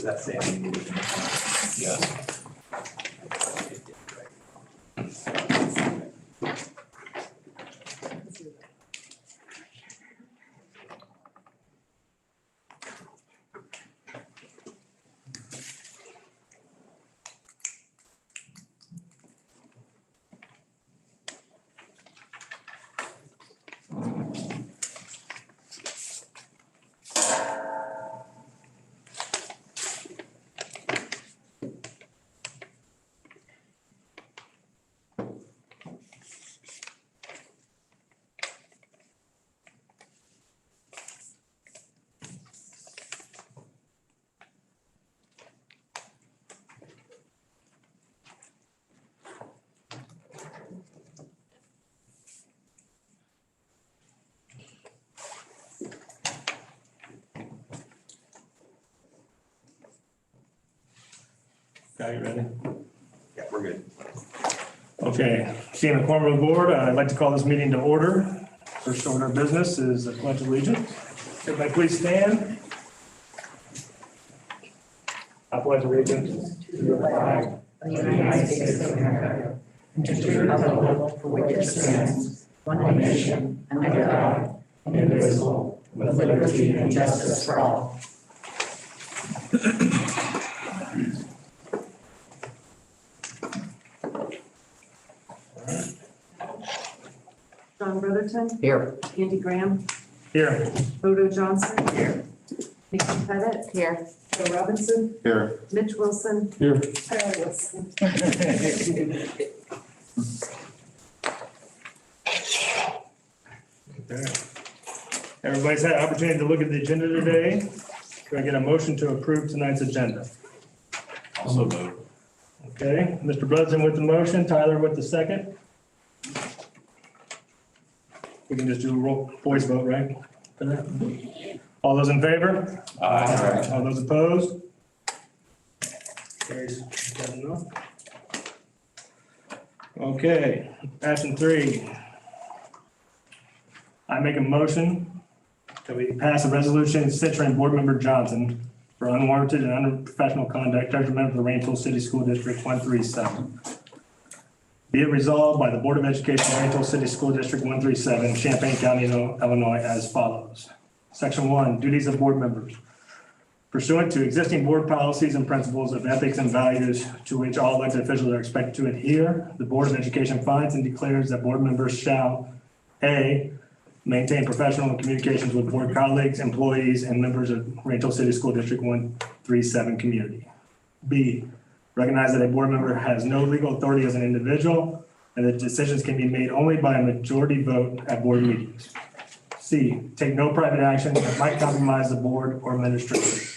Does that say? Yes. Okay, you ready? Yeah, we're good. Okay, seeing the quorum of the board, I'd like to call this meeting to order. First order of business is the pledge of allegiance. Everybody please stand. I pledge allegiance to the flag of the United States of America, and to the republic for which it stands, one nation, under God, indivisible, with liberty and justice for all. John Brotherton. Here. Andy Graham. here. Odo Johnson. Here. Nikki Pettit. Here. Joe Robinson. Here. Mitch Wilson. Here. Sarah Wilson. Okay. Everybody's had an opportunity to look at the agenda today. Can I get a motion to approve tonight's agenda? Also vote. Okay, Mr. Brotherton with the motion, Tyler with the second. We can just do a roll, voice vote, right? For that? All those in favor? Aye. All those opposed? Carries 7-0. Okay, action 3. I make a motion that we pass a resolution censuring Board Member Johnson for unwarranted and unprofessional conduct, judgment of the Rainsville City School District 137. Be it resolved by the Board of Education, Rainsville City School District 137, Champaign County, Illinois, as follows. Section 1, duties of board members. Pursuant to existing board policies and principles of ethics and values to which all elected officials are expected to adhere, the Board of Education finds and declares that board members shall, A, maintain professional communications with board colleagues, employees, and members of Rainsville City School District 137 community. B, recognize that a board member has no legal authority as an individual and that decisions can be made only by a majority vote at board meetings. C, take no private action that might compromise the board or administration.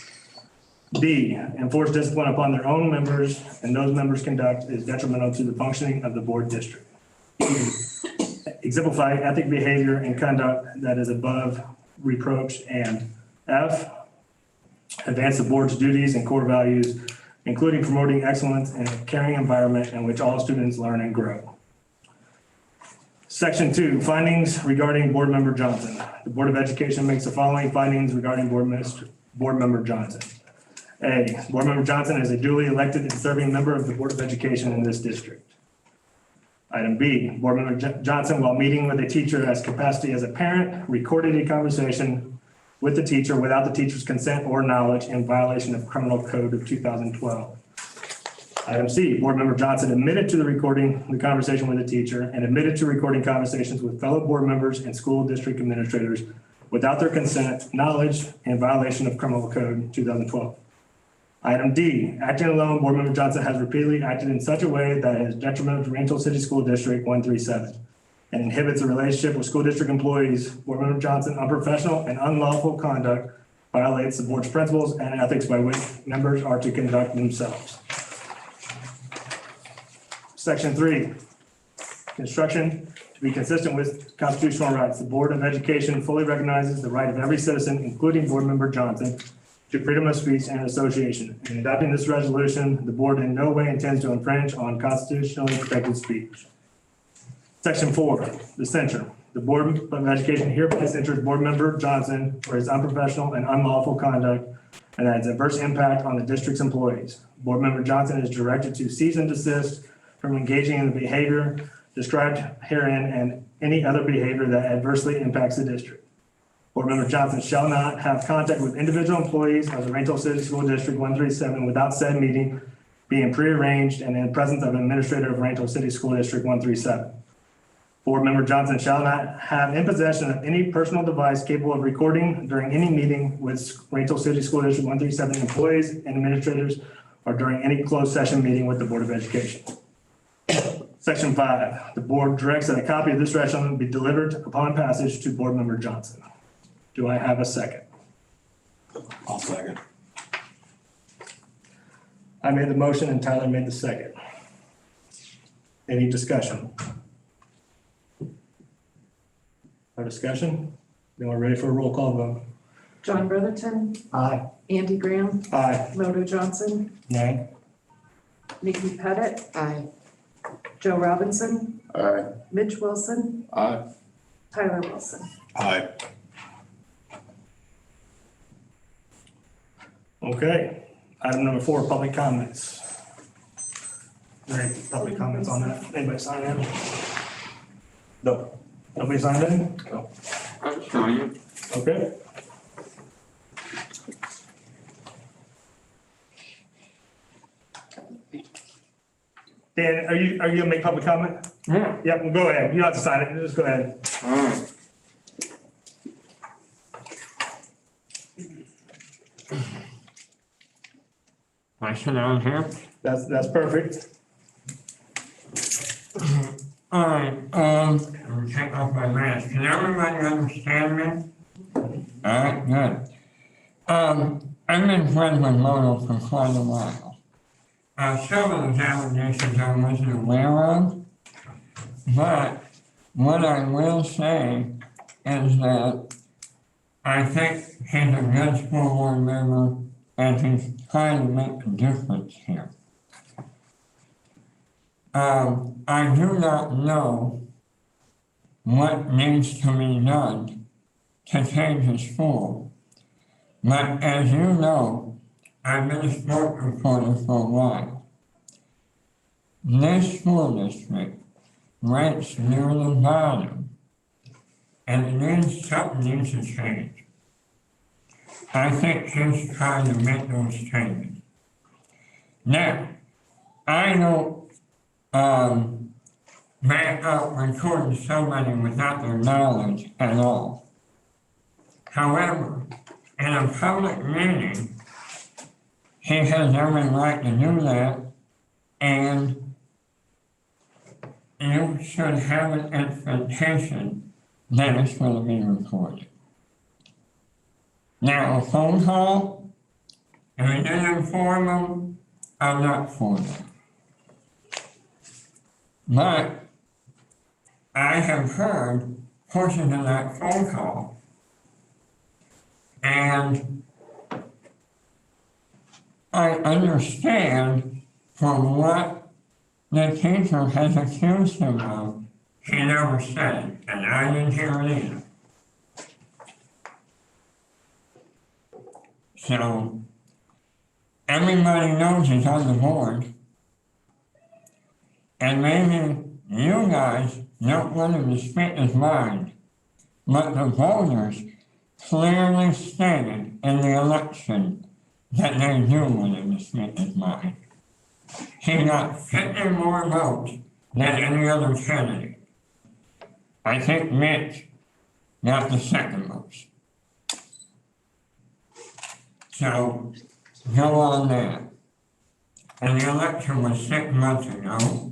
D, enforce discipline upon their own members and those members' conduct is detrimental to the functioning of the board district. E, exemplify ethic behavior and conduct that is above reproach. And F, advance the board's duties and core values, including promoting excellence in a caring environment in which all students learn and grow. Section 2, findings regarding Board Member Johnson. The Board of Education makes the following findings regarding Board Member Johnson. A, Board Member Johnson is a duly elected and serving member of the Board of Education in this district. Item B, Board Member Johnson, while meeting with a teacher as capacity as a parent, recorded a conversation with the teacher without the teacher's consent or knowledge in violation of Criminal Code of 2012. Item C, Board Member Johnson admitted to recording the conversation with the teacher and admitted to recording conversations with fellow board members and school district administrators without their consent, knowledge, and violation of Criminal Code 2012. Item D, acting alone, Board Member Johnson has repeatedly acted in such a way that is detrimental to Rainsville City School District 137 and inhibits a relationship with school district employees. Board Member Johnson, unprofessional and unlawful conduct violates the board's principles and ethics by which members are to conduct themselves. Section 3, instruction to be consistent with constitutional rights. The Board of Education fully recognizes the right of every citizen, including Board Member Johnson, to freedom of speech and association. In adopting this resolution, the board in no way intends to infringe on constitutionally protected speech. Section 4, the censure. The Board of Education hereby censures Board Member Johnson for his unprofessional and unlawful conduct and its adverse impact on the district's employees. Board Member Johnson is directed to cease and desist from engaging in the behavior described herein and any other behavior that adversely impacts the district. Board Member Johnson shall not have contact with individual employees of the Raytold City School District 137 without said meeting being prearranged and in presence of an administrator of Raytold City School District 137. Board Member Johnson shall not have in possession of any personal device capable of recording during any meeting with Raytold City School District 137 employees and administrators or during any closed session meeting with the Board of Education. Section 5, the board directs that a copy of this resolution be delivered upon passage to Board Member Johnson. Do I have a second? I'll second. I made the motion and Tyler made the second. Any discussion? No discussion? Then we're ready for a roll call vote. John Brotherton, Aye. Andy Graham, Aye. Moto Johnson, Nay. Nikki Pettit, Aye. Joe Robinson, Aye. Mitch Wilson, Aye. Tyler Wilson. Aye. Okay. Item number 4, public comments. Any public comments on that? Anybody sign in? No. Nobody signed in? No. Okay. Dan, are you gonna make public comment? Yeah. Yeah, well, go ahead. You don't have to sign it. Just go ahead. Alright. I sit down here. That's perfect. Alright, let me take off my mask. Can everybody understand me? Alright, good. I've been friends with Moto for quite a while. Some of those allegations I wasn't aware of, but what I will say is that I think he's a good school board member and he's trying to make a difference here. I do not know what needs to be done to change the school. But as you know, I've been a sport reporter for a while. This school district ranks near the bottom, and something needs to change. I think he's trying to make those changes. Now, I don't back up recording somebody without their knowledge at all. However, in a public meeting, he has every right to do that, and you should have an expectation that it's going to be recorded. Now, a phone call, if you didn't inform them, I'm not for that. But I have heard portions of that phone call, and I understand from what the teacher has accused him of, he never said it, and I didn't hear it either. So, everybody knows he's on the board. And maybe you guys don't want him to speak his mind, but the voters clearly stated in the election that they do want him to speak his mind. He got 50 more votes than any other candidate. I think Mitch got the second most. So, go on that. And the election was 6 months ago.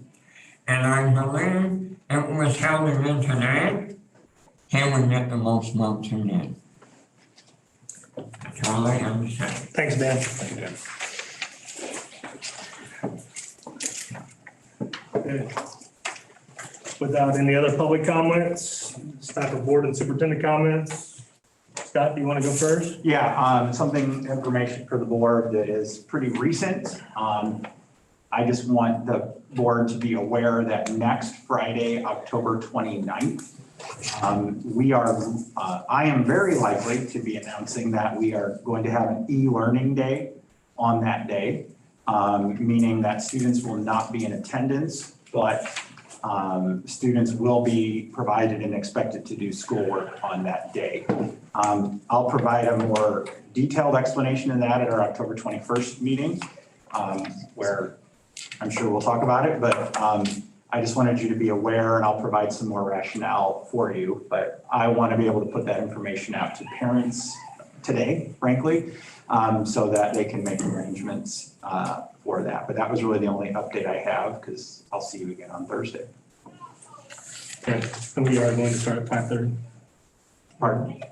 And I believe it was held again today, he would get the most votes again. That's all I have to say. Thanks, Dan. Thank you, Dan. Okay. Without any other public comments, it's time for board and superintendent comments. Scott, do you want to go first? Yeah, information for the board that is pretty recent. I just want the board to be aware that next Friday, October 29th, I am very likely to be announcing that we are going to have an e-learning day on that day, meaning that students will not be in attendance, but students will be provided and expected to do schoolwork on that day. I'll provide a more detailed explanation of that at our October 21st meeting, where I'm sure we'll talk about it, but I just wanted you to be aware, and I'll provide some more rationale for you, but I want to be able to put that information out to parents today, frankly, so that they can make arrangements for that. But that was really the only update I have, because I'll see you again on Thursday. Okay, and we are going to start at 5:30. Pardon?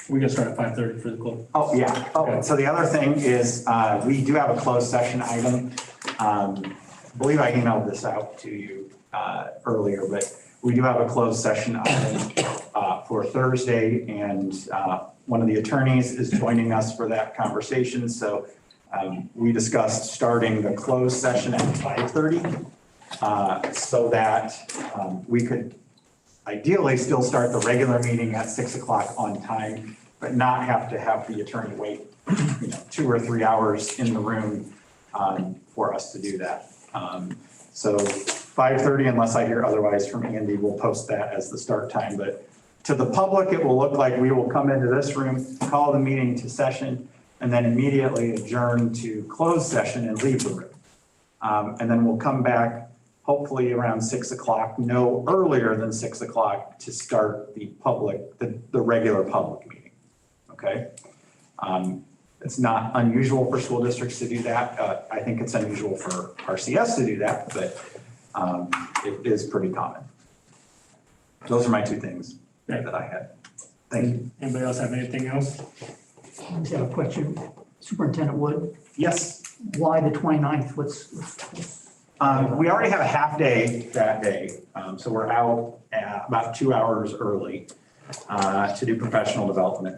We're gonna start at 5:30 for the close. Oh, yeah. Oh, so the other thing is, we do have a closed session item. I believe I emailed this out to you earlier, but we do have a closed session item for Thursday, and one of the attorneys is joining us for that conversation. So we discussed starting the closed session at 5:30 so that we could ideally still start the regular meeting at 6 o'clock on time, but not have to have the attorney wait, 2 or 3 hours in the room for us to do that. So 5:30, unless I hear otherwise from Andy, we'll post that as the start time. But to the public, it will look like we will come into this room, call the meeting to session, and then immediately adjourn to closed session and leave the room. And then we'll come back hopefully around 6 o'clock, no earlier than 6 o'clock, to start the regular public meeting, okay? It's not unusual for school districts to do that. I think it's unusual for RCS to do that, but it is pretty common. Those are my two things that I had. Thank you. Anybody else have anything else? I just have a question. Superintendent Wood, Yes. why the 29th? What's We already have a half day that day, so we're out about 2 hours early to do professional development.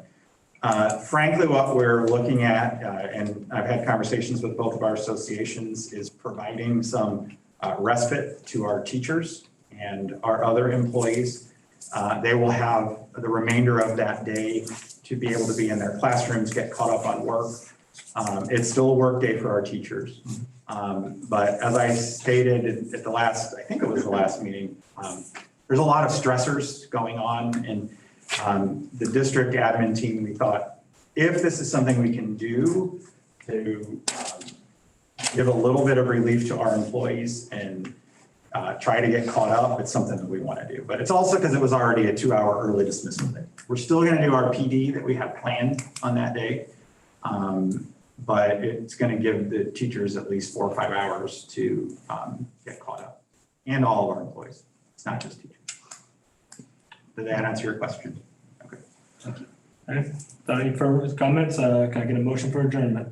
Frankly, what we're looking at, and I've had conversations with both of our associations, is providing some respite to our teachers and our other employees. They will have the remainder of that day to be able to be in their classrooms, get caught up on work. It's still a work day for our teachers. But as I stated at the last, I think it was the last meeting, there's a lot of stressors going on, and the district admin team, we thought, if this is something we can do to give a little bit of relief to our employees and try to get caught up, it's something that we want to do. But it's also because it was already a 2 hour early dismissal day. We're still going to do our PD that we have planned on that day. But it's going to give the teachers at least 4 or 5 hours to get caught up, and all of our employees. It's not just teachers. Did that answer your question? Okay. Thank you. Okay, without any further comments, can I get a motion for adjournment?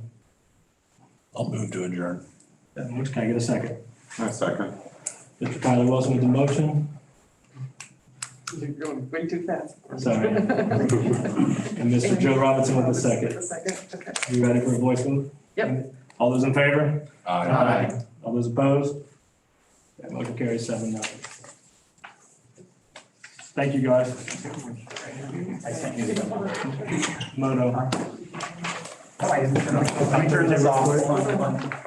I'll move to adjourn. Can I get a second? A second. Mr. Tyler Wilson with the motion. You're going way too fast. Sorry. And Mr. Joe Robinson with the second. The second, okay. You ready for a voice vote? Yep. All those in favor? Aye. All those opposed? That motion carries 7-0. Thank you, guys. I sent you the Moto. Let me turn this off.